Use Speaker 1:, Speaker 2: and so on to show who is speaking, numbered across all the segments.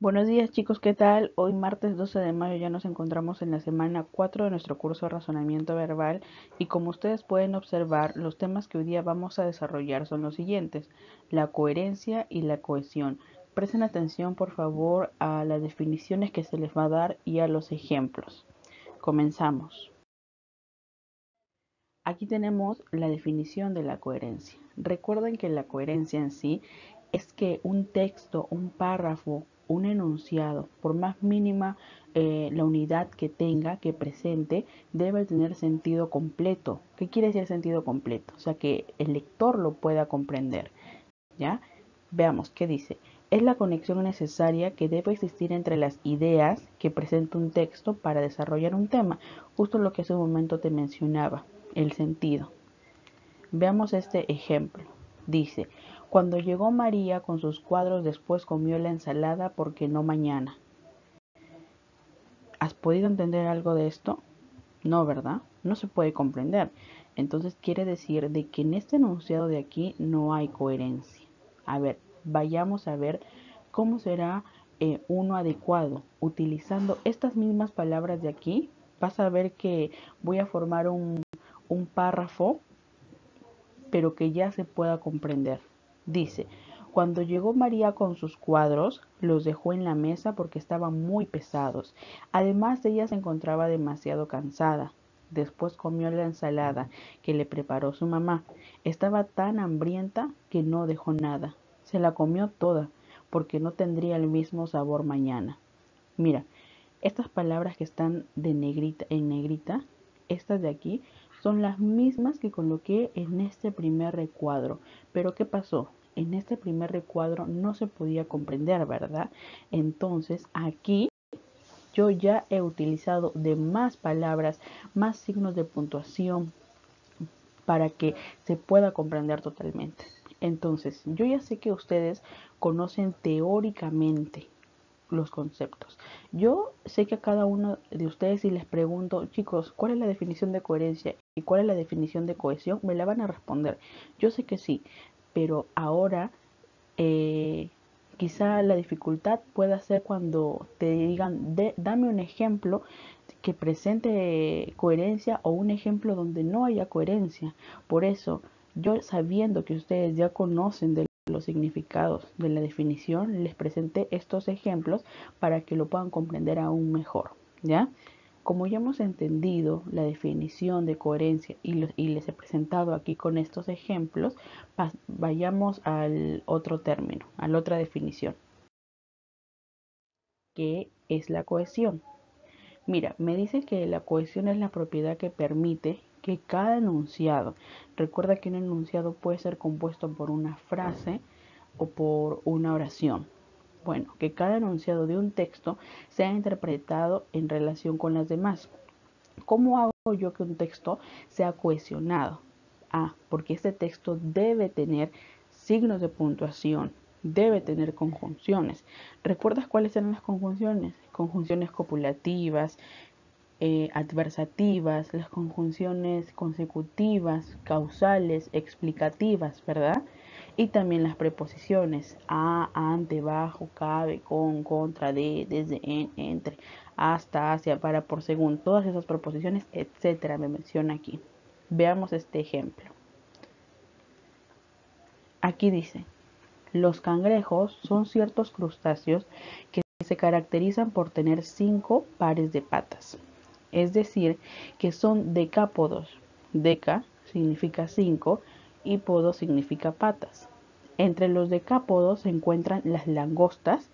Speaker 1: Buenos días chicos, ¿qué tal? Hoy martes 12 de mayo ya nos encontramos en la semana 4 de nuestro curso de razonamiento verbal y como ustedes pueden observar, los temas que hoy día vamos a desarrollar son los siguientes: la coherencia y la cohesión. Presten atención por favor a las definiciones que se les va a dar y a los ejemplos. Comenzamos. Aquí tenemos la definición de la coherencia. Recuerden que la coherencia en sí es que un texto, un párrafo, un enunciado, por más mínima la unidad que tenga, que presente, debe tener sentido completo. ¿Qué quiere decir sentido completo? O sea, que el lector lo pueda comprender. ¿Ya? Veamos qué dice. Es la conexión necesaria que debe existir entre las ideas que presenta un texto para desarrollar un tema. Justo lo que hace un momento te mencionaba, el sentido. Veamos este ejemplo. Dice, cuando llegó María con sus cuadros después comió la ensalada porque no mañana. ¿Has podido entender algo de esto? No, ¿verdad? No se puede comprender. Entonces quiere decir de que en este enunciado de aquí no hay coherencia. A ver, vayamos a ver cómo será uno adecuado. Utilizando estas mismas palabras de aquí, vas a ver que voy a formar un párrafo, pero que ya se pueda comprender. Dice, cuando llegó María con sus cuadros, los dejó en la mesa porque estaban muy pesados. Además, ella se encontraba demasiado cansada. Después comió la ensalada que le preparó su mamá. Estaba tan hambrienta que no dejó nada. Se la comió toda porque no tendría el mismo sabor mañana. Mira, estas palabras que están de negrita en negrita, estas de aquí, son las mismas que coloqué en este primer recuadro. Pero ¿qué pasó? En este primer recuadro no se podía comprender, ¿verdad? Entonces aquí yo ya he utilizado de más palabras, más signos de puntuación para que se pueda comprender totalmente. Entonces, yo ya sé que ustedes conocen teóricamente los conceptos. Yo sé que a cada uno de ustedes, si les pregunto, chicos, ¿cuál es la definición de coherencia y cuál es la definición de cohesión? Me la van a responder. Yo sé que sí, pero ahora eh, quizá la dificultad pueda ser cuando te digan, dame un ejemplo que presente coherencia o un ejemplo donde no haya coherencia. Por eso, yo sabiendo que ustedes ya conocen de los significados de la definición, les presenté estos ejemplos para que lo puedan comprender aún mejor, ¿ya? Como ya hemos entendido la definición de coherencia y les he presentado aquí con estos ejemplos, vayamos al otro término, a la otra definición, que es la cohesión. Mira, me dice que la cohesión es la propiedad que permite que cada enunciado, recuerda que un enunciado puede ser compuesto por una frase o por una oración. Bueno, que cada enunciado de un texto sea interpretado en relación con las demás. ¿Cómo hago yo que un texto sea cohesionado? Porque este texto debe tener signos de puntuación, debe tener conjunciones. ¿Recuerdas cuáles eran las conjunciones? Conjunciones copulativas, adversativas, las conjunciones consecutivas, causales, explicativas, ¿verdad? Y también las preposiciones: ante, bajo, cabe, con, contra, de, desde, en, entre, hasta, hacia, para, por, según, todas esas preposiciones, etcétera, me menciona aquí. Veamos este ejemplo. Aquí dice, los cangrejos son ciertos crustáceos que se caracterizan por tener 5 pares de patas. Es decir, que son decápodos. Deca significa 5 y podo significa patas. Entre los decápodos se encuentran las langostas,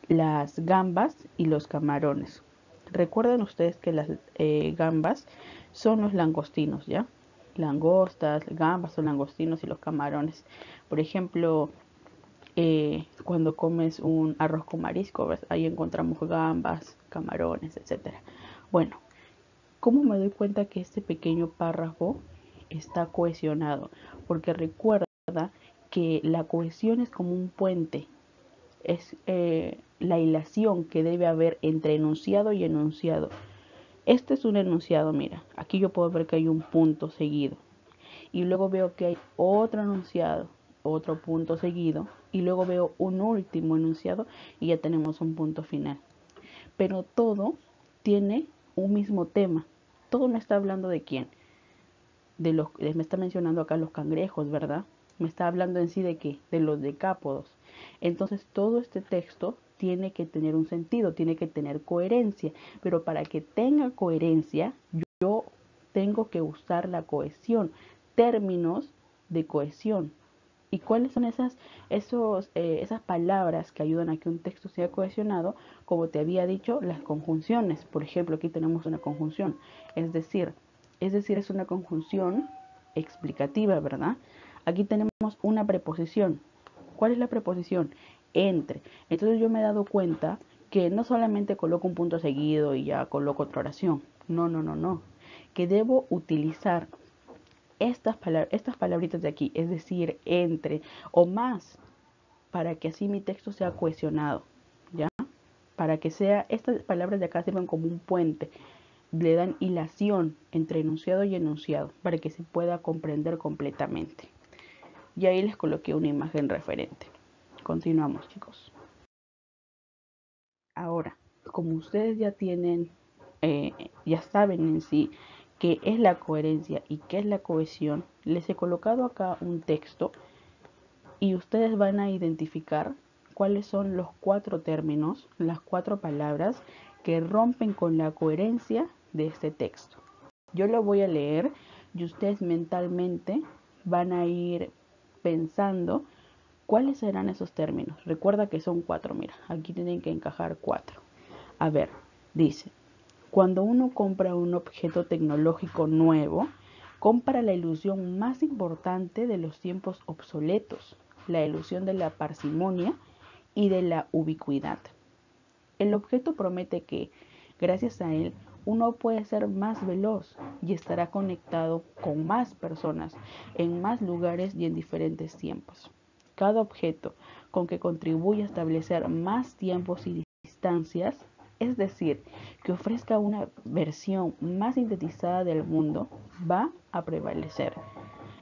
Speaker 1: las gambas y los camarones. Recuerden ustedes que las gambas son los langostinos, ¿ya? Langostas, gambas son langostinos y los camarones. Por ejemplo, cuando comes un arroz con marisco, ¿ves? Ahí encontramos gambas, camarones, etcétera. Bueno, ¿cómo me doy cuenta que este pequeño párrafo está cohesionado? Porque recuerda que la cohesión es como un puente, es la hilación que debe haber entre enunciado y enunciado. Este es un enunciado, mira, aquí yo puedo ver que hay un punto seguido y luego veo que hay otro enunciado, otro punto seguido, y luego veo un último enunciado y ya tenemos un punto final. Pero todo tiene un mismo tema. Todo me está hablando de quién. Me está mencionando acá los cangrejos, ¿verdad? Me está hablando en sí de qué, de los decápodos. Entonces todo este texto tiene que tener un sentido, tiene que tener coherencia, pero para que tenga coherencia, yo tengo que usar la cohesión, términos de cohesión. ¿Y cuáles son esas palabras que ayudan a que un texto sea cohesionado? Como te había dicho, las conjunciones. Por ejemplo, aquí tenemos una conjunción. Es decir, es una conjunción explicativa, ¿verdad? Aquí tenemos una preposición. ¿Cuál es la preposición? Entre. Entonces yo me he dado cuenta que no solamente coloco un punto seguido y ya coloco otra oración. No. Que debo utilizar estas palabritas de aquí, es decir, entre o más, para que así mi texto sea cohesionado, ¿ya? Para que sea, estas palabras de acá sirven como un puente, le dan hilación entre enunciado y enunciado, para que se pueda comprender completamente. Y ahí les coloqué una imagen referente. Continuamos, chicos. Ahora, como ustedes ya tienen, ya saben en sí qué es la coherencia y qué es la cohesión, les he colocado acá un texto y ustedes van a identificar cuáles son los 4 términos, las 4 palabras que rompen con la coherencia de este texto. Yo lo voy a leer y ustedes mentalmente van a ir pensando cuáles serán esos términos. Recuerda que son 4, mira, aquí tienen que encajar 4. A ver, dice, cuando uno compra un objeto tecnológico nuevo, compra la ilusión más importante de los tiempos obsoletos, la ilusión de la parsimonia y de la ubicuidad. El objeto promete que, gracias a él, uno puede ser más veloz y estará conectado con más personas, en más lugares y en diferentes tiempos. Cada objeto con que contribuye a establecer más tiempos y distancias, es decir, que ofrezca una versión más sintetizada del mundo, va a prevalecer.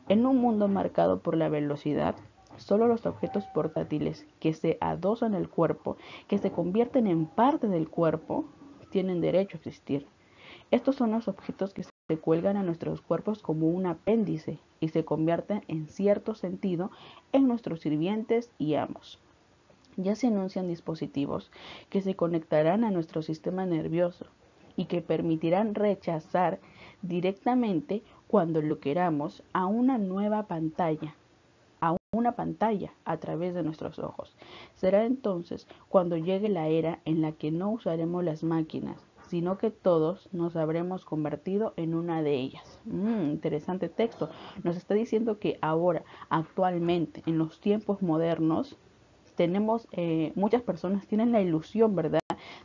Speaker 1: En un mundo marcado por la velocidad, solo los objetos portátiles que se adosan al cuerpo, que se convierten en parte del cuerpo, tienen derecho a existir. Estos son los objetos que se cuelgan a nuestros cuerpos como un apéndice y se convierten en cierto sentido en nuestros sirvientes y amos. Ya se anuncian dispositivos que se conectarán a nuestro sistema nervioso y que permitirán rechazar directamente, cuando lo queramos, a una nueva pantalla, a través de nuestros ojos. Será entonces cuando llegue la era en la que no usaremos las máquinas, sino que todos nos habremos convertido en una de ellas. Interesante texto. Nos está diciendo que ahora, actualmente, en los tiempos modernos, muchas personas tienen la ilusión, ¿verdad?,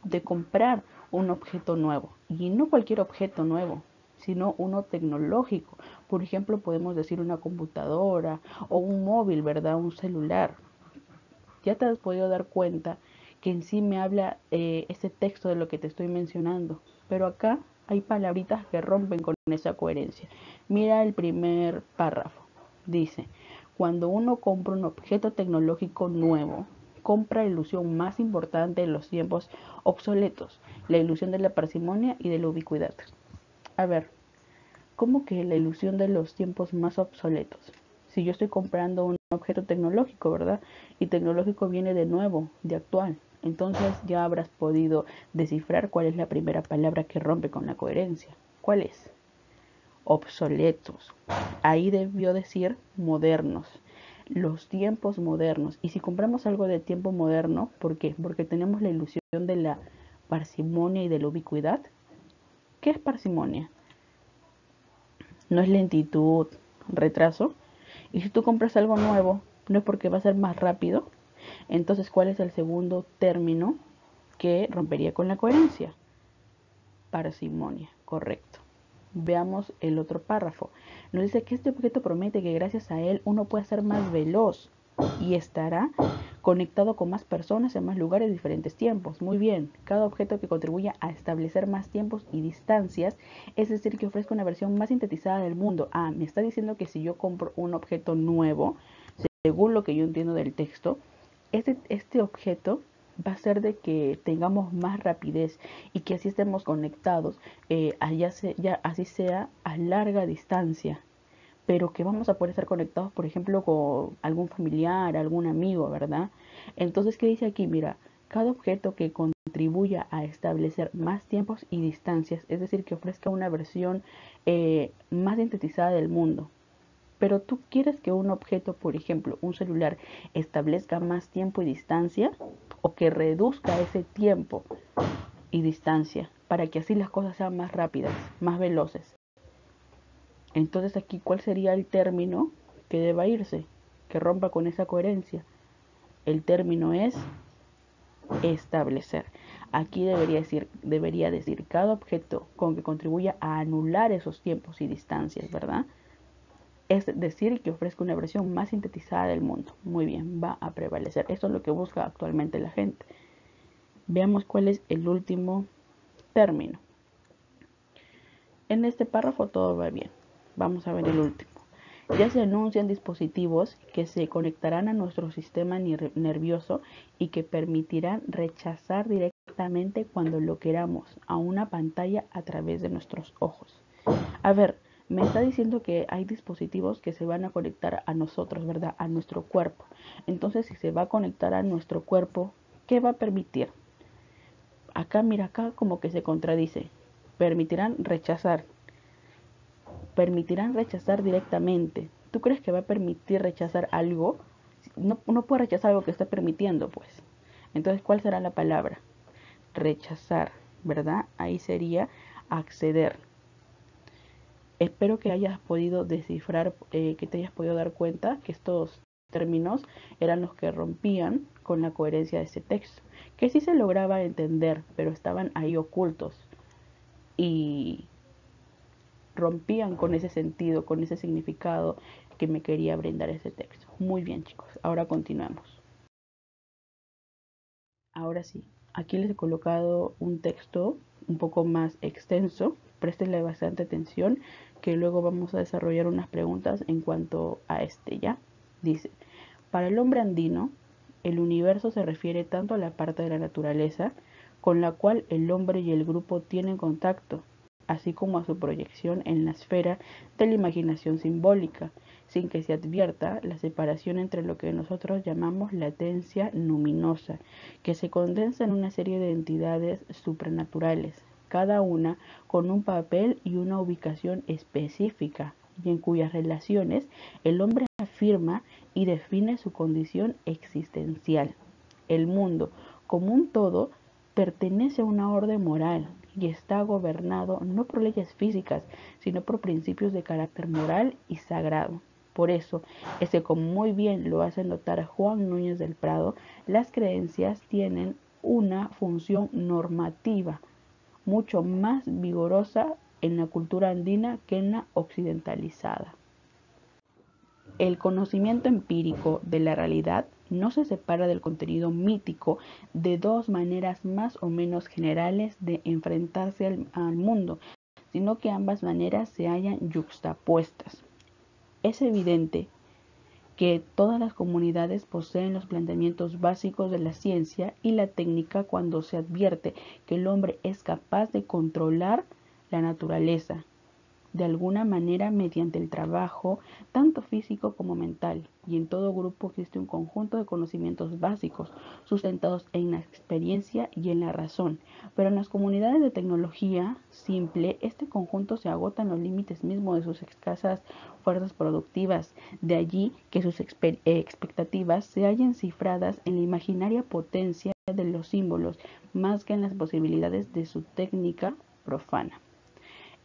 Speaker 1: de comprar un objeto nuevo. Y no cualquier objeto nuevo, sino uno tecnológico. Por ejemplo, podemos decir una computadora o un móvil, ¿verdad?, un celular. Ya te has podido dar cuenta que en sí me habla este texto de lo que te estoy mencionando. Pero acá hay palabritas que rompen con esa coherencia. Mira el primer párrafo. Dice, cuando uno compra un objeto tecnológico nuevo, compra la ilusión más importante de los tiempos obsoletos, la ilusión de la parsimonia y de la ubicuidad. A ver, ¿cómo que la ilusión de los tiempos más obsoletos? Si yo estoy comprando un objeto tecnológico, ¿verdad? Y tecnológico viene de nuevo, de actual. Entonces ya habrás podido descifrar cuál es la primera palabra que rompe con la coherencia. ¿Cuál es? Obsoletos. Ahí debió decir modernos. Los tiempos modernos. Y si compramos algo de tiempo moderno, ¿por qué? Porque tenemos la ilusión de la parsimonia y de la ubicuidad. ¿Qué es parsimonia? No es lentitud, retraso. Y si tú compras algo nuevo, no es porque va a ser más rápido. Entonces, ¿cuál es el segundo término que rompería con la coherencia? Parsimonia, correcto. Veamos el otro párrafo. Nos dice que este objeto promete que gracias a él uno puede ser más veloz y estará conectado con más personas en más lugares en diferentes tiempos. Muy bien, cada objeto que contribuya a establecer más tiempos y distancias, es decir, que ofrezca una versión más sintetizada del mundo. Me está diciendo que si yo compro un objeto nuevo, según lo que yo entiendo del texto, este objeto va a ser de que tengamos más rapidez y que así estemos conectados, así sea a larga distancia, pero que vamos a poder estar conectados, por ejemplo, con algún familiar, algún amigo, ¿verdad? Entonces, ¿qué dice aquí? Mira, cada objeto que contribuya a establecer más tiempos y distancias, es decir, que ofrezca una versión más sintetizada del mundo. Pero tú quieres que un objeto, por ejemplo, un celular, establezca más tiempo y distancia, o que reduzca ese tiempo y distancia para que así las cosas sean más rápidas, más veloces. Entonces aquí, ¿cuál sería el término que deba irse, que rompa con esa coherencia? El término es establecer. Aquí debería decir cada objeto con que contribuya a anular esos tiempos y distancias, ¿verdad? Es decir, que ofrezca una versión más sintetizada del mundo. Muy bien, va a prevalecer. Eso es lo que busca actualmente la gente. Veamos cuál es el último término. En este párrafo todo va bien. Vamos a ver el último. Ya se anuncian dispositivos que se conectarán a nuestro sistema nervioso y que permitirán rechazar directamente cuando lo queramos a una pantalla a través de nuestros ojos. A ver, me está diciendo que hay dispositivos que se van a conectar a nosotros, ¿verdad? A nuestro cuerpo. Entonces, si se va a conectar a nuestro cuerpo, ¿qué va a permitir? Acá, mira, acá como que se contradice. Permitirán rechazar directamente. ¿Tú crees que va a permitir rechazar algo? No puede rechazar algo que está permitiendo, pues. Entonces, ¿cuál será la palabra? Rechazar, ¿verdad? Ahí sería acceder. Espero que hayas podido descifrar, que te hayas podido dar cuenta que estos términos eran los que rompían con la coherencia de ese texto, que sí se lograba entender, pero estaban ahí ocultos y rompían con ese sentido, con ese significado que me quería brindar ese texto. Muy bien, chicos, ahora continuemos. Ahora sí, aquí les he colocado un texto un poco más extenso. Préstenle bastante atención, que luego vamos a desarrollar unas preguntas en cuanto a este, ¿ya? Dice, para el hombre andino, el universo se refiere tanto a la parte de la naturaleza con la cual el hombre y el grupo tienen contacto, así como a su proyección en la esfera de la imaginación simbólica, sin que se advierta la separación entre lo que nosotros llamamos latencia luminosa, que se condensa en una serie de entidades supranaturales, cada una con un papel y una ubicación específica, y en cuyas relaciones el hombre afirma y define su condición existencial. El mundo, como un todo, pertenece a una orden moral y está gobernado no por leyes físicas, sino por principios de carácter moral y sagrado. Por eso, como muy bien lo hace notar Juan Núñez del Prado, las creencias tienen una función normativa mucho más vigorosa en la cultura andina que en la occidentalizada. El conocimiento empírico de la realidad no se separa del contenido mítico de dos maneras más o menos generales de enfrentarse al mundo, sino que ambas maneras se hallan yuxtapuestas. Es evidente que todas las comunidades poseen los planteamientos básicos de la ciencia y la técnica cuando se advierte que el hombre es capaz de controlar la naturaleza, de alguna manera mediante el trabajo, tanto físico como mental, y en todo grupo existe un conjunto de conocimientos básicos, sustentados en la experiencia y en la razón, pero en las comunidades de tecnología simple, este conjunto se agota en los límites mismos de sus escasas fuerzas productivas, de allí que sus expectativas se hallen cifradas en la imaginaria potencia de los símbolos, más que en las posibilidades de su técnica profana.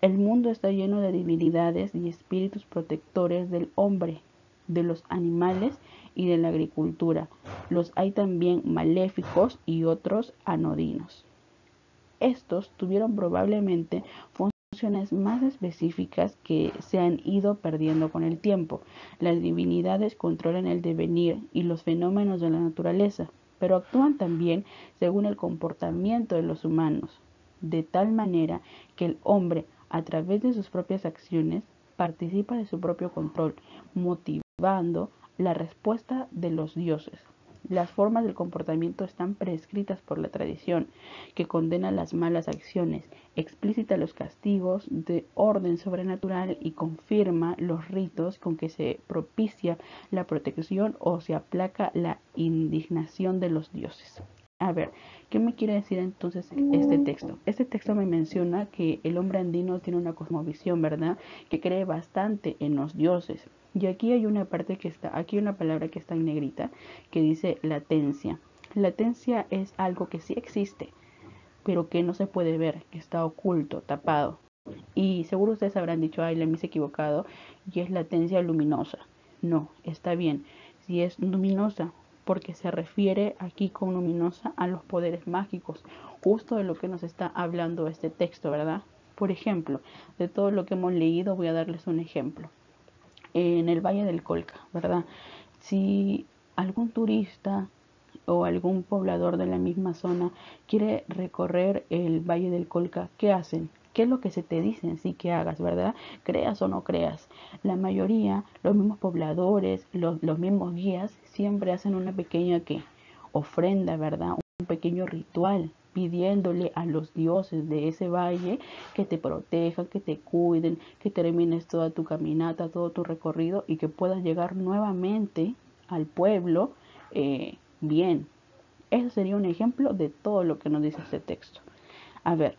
Speaker 1: El mundo está lleno de divinidades y espíritus protectores del hombre, de los animales y de la agricultura. Los hay también maléficos y otros anodinos. Estos tuvieron probablemente funciones más específicas que se han ido perdiendo con el tiempo. Las divinidades controlan el devenir y los fenómenos de la naturaleza, pero actúan también según el comportamiento de los humanos, de tal manera que el hombre, a través de sus propias acciones, participa de su propio control, motivando la respuesta de los dioses. Las formas del comportamiento están prescritas por la tradición, que condena las malas acciones, explícita los castigos de orden sobrenatural y confirma los ritos con que se propicia la protección o se aplaca la indignación de los dioses. A ver, ¿qué me quiere decir entonces este texto? Este texto me menciona que el hombre andino tiene una cosmovisión, ¿verdad? Que cree bastante en los dioses. Y aquí hay una parte que está, aquí hay una palabra que está en negrita, que dice latencia. Latencia es algo que sí existe, pero que no se puede ver, que está oculto, tapado. Y seguro ustedes habrán dicho, ay, me he equivocado, y es latencia luminosa. No, está bien. Si es luminosa, porque se refiere aquí con luminosa a los poderes mágicos, justo de lo que nos está hablando este texto, ¿verdad? Por ejemplo, de todo lo que hemos leído, voy a darles un ejemplo. En el Valle del Colca, ¿verdad? Si algún turista o algún poblador de la misma zona quiere recorrer el Valle del Colca, ¿qué hacen? ¿Qué es lo que se te dicen sí que hagas, verdad? Creas o no creas. La mayoría, los mismos pobladores, los mismos guías, siempre hacen una pequeña ofrenda, ¿verdad? Un pequeño ritual pidiéndole a los dioses de ese valle que te protejan, que te cuiden, que termines toda tu caminata, todo tu recorrido y que puedas llegar nuevamente al pueblo bien. Eso sería un ejemplo de todo lo que nos dice este texto. A ver,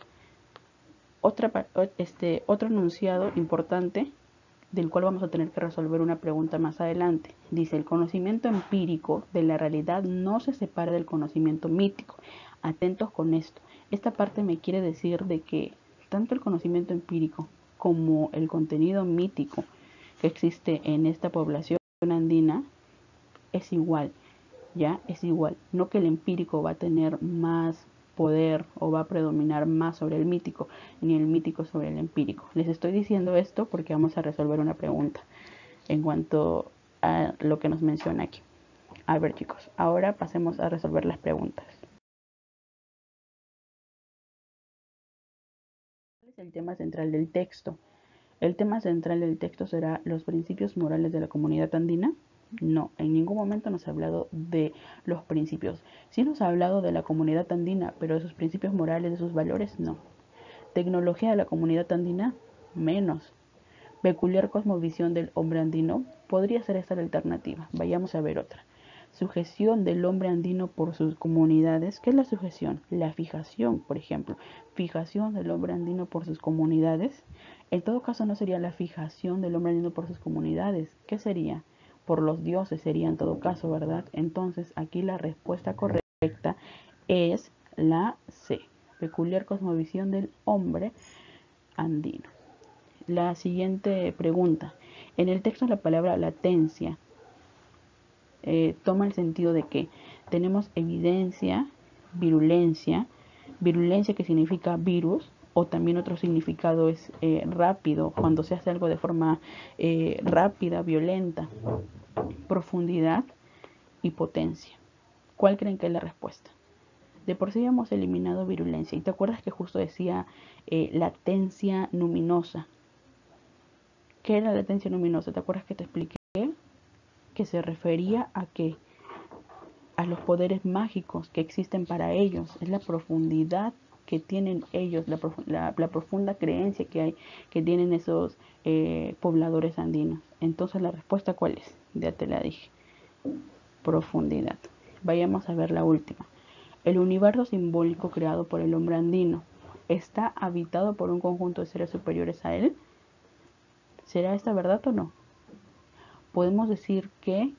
Speaker 1: otro enunciado importante del cual vamos a tener que resolver una pregunta más adelante. Dice, el conocimiento empírico de la realidad no se separa del conocimiento mítico. Atentos con esto. Esta parte me quiere decir de que tanto el conocimiento empírico como el contenido mítico que existe en esta población andina es igual, ya es igual. No que el empírico va a tener más poder o va a predominar más sobre el mítico, ni el mítico sobre el empírico. Les estoy diciendo esto porque vamos a resolver una pregunta en cuanto a lo que nos menciona aquí. A ver, chicos, ahora pasemos a resolver las preguntas. ¿Cuál es el tema central del texto? El tema central del texto será los principios morales de la comunidad andina. No, en ningún momento nos ha hablado de los principios. Sí nos ha hablado de la comunidad andina, pero de sus principios morales, de sus valores, no. Tecnología de la comunidad andina, menos. Peculiar cosmovisión del hombre andino, podría ser esta la alternativa. Vayamos a ver otra. Sujeción del hombre andino por sus comunidades. ¿Qué es la sujeción? La fijación, por ejemplo. Fijación del hombre andino por sus comunidades. En todo caso no sería la fijación del hombre andino por sus comunidades. ¿Qué sería? Por los dioses sería en todo caso, ¿verdad? Entonces aquí la respuesta correcta es la C. Peculiar cosmovisión del hombre andino. La siguiente pregunta. En el texto la palabra latencia toma el sentido de que tenemos evidencia, virulencia, virulencia que significa virus, o también otro significado es rápido, cuando se hace algo de forma rápida, violenta, profundidad y potencia. ¿Cuál creen que es la respuesta? De por sí hemos eliminado virulencia. Y te acuerdas que justo decía latencia luminosa. ¿Qué era la latencia luminosa? ¿Te acuerdas que te expliqué? Que se refería a que a los poderes mágicos que existen para ellos, es la profundidad que tienen ellos, la profunda creencia que hay, que tienen esos pobladores andinos. Entonces la respuesta ¿cuál es? Ya te la dije, profundidad. Vayamos a ver la última. El universo simbólico creado por el hombre andino está habitado por un conjunto de seres superiores a él. ¿Será esta verdad o no? Podemos decir que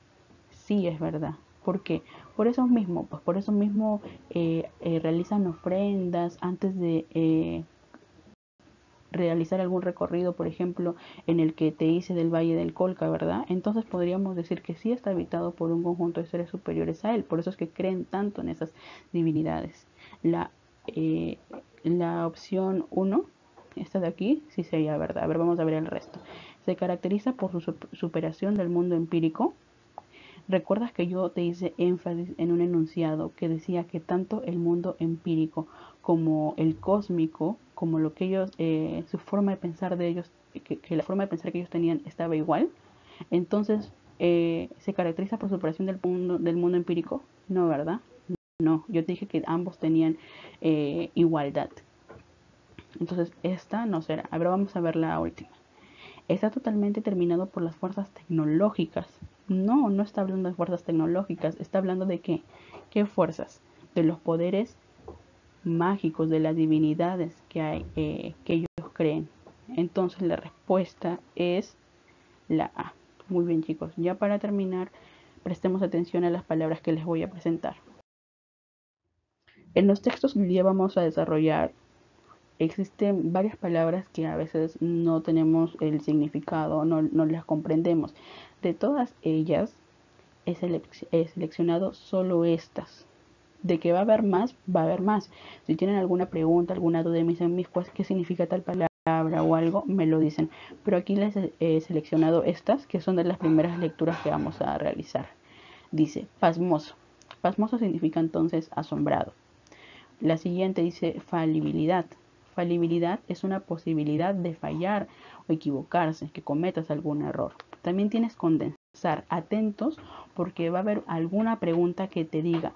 Speaker 1: sí es verdad. ¿Por qué? Por eso mismo, pues por eso mismo realizan ofrendas antes de realizar algún recorrido, por ejemplo, en el que te hice del Valle del Colca, ¿verdad? Entonces podríamos decir que sí está habitado por un conjunto de seres superiores a él. Por eso es que creen tanto en esas divinidades. Eh, la opción 1, esta de aquí, sí sería verdad. A ver, vamos a ver el resto. Se caracteriza por su superación del mundo empírico. ¿Recuerdas que yo te hice énfasis en un enunciado que decía que tanto el mundo empírico como el cósmico, como lo que ellos, su forma de pensar de ellos, que la forma de pensar que ellos tenían estaba igual? Entonces, se caracteriza por su superación del mundo empírico. No, ¿verdad? No, yo te dije que ambos tenían igualdad. Entonces esta no será. Ahora vamos a ver la última. Está totalmente terminado por las fuerzas tecnológicas. No, no está hablando de fuerzas tecnológicas. Está hablando de qué. ¿Qué fuerzas? De los poderes mágicos, de las divinidades que hay, que ellos creen. Entonces la respuesta es la A. Muy bien, chicos. Ya para terminar, prestemos atención a las palabras que les voy a presentar. En los textos que hoy día vamos a desarrollar, existen varias palabras que a veces no tenemos el significado, no las comprendemos. De todas ellas, he seleccionado solo estas. De que va a haber más, va a haber más. Si tienen alguna pregunta, alguna duda, me dicen, ¿qué significa tal palabra o algo? Me lo dicen. Pero aquí les he seleccionado estas, que son de las primeras lecturas que vamos a realizar. Dice, pasmoso. Pasmoso significa entonces asombrado. La siguiente dice falibilidad. Falibilidad es una posibilidad de fallar o equivocarse, que cometas algún error. También tienes condensar. Atentos porque va a haber alguna pregunta que te diga,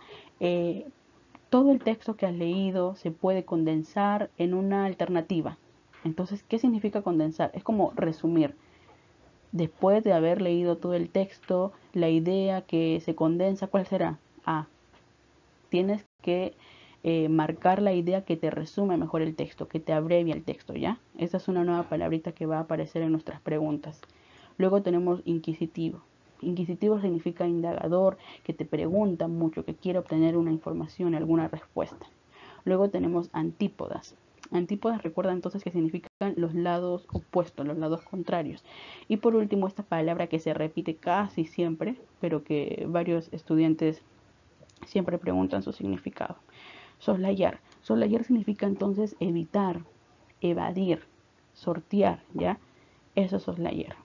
Speaker 1: todo el texto que has leído se puede condensar en una alternativa. Entonces, ¿qué significa condensar? Es como resumir. Después de haber leído todo el texto, la idea que se condensa, ¿cuál será? A. Tienes que marcar la idea que te resume mejor el texto, que te abrevia el texto, ¿ya? Esa es una nueva palabrita que va a aparecer en nuestras preguntas. Luego tenemos inquisitivo. Inquisitivo significa indagador, que te pregunta mucho, que quiere obtener una información, alguna respuesta. Luego tenemos antípodas. Antípodas recuerda entonces que significan los lados opuestos, los lados contrarios. Y por último, esta palabra que se repite casi siempre, pero que varios estudiantes siempre preguntan su significado. Soslayar. Soslayar significa entonces evitar, evadir, sortear, ¿ya? Eso es soslayar.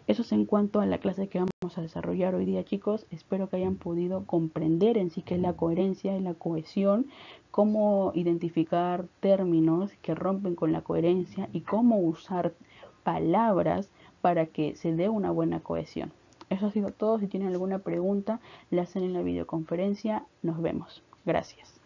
Speaker 1: Eso es en cuanto a la clase que vamos a desarrollar hoy día, chicos. Espero que hayan podido comprender en sí qué es la coherencia y la cohesión, cómo identificar términos que rompen con la coherencia y cómo usar palabras para que se dé una buena cohesión. Eso ha sido todo. Si tienen alguna pregunta, la hacen en la videoconferencia. Nos vemos. Gracias.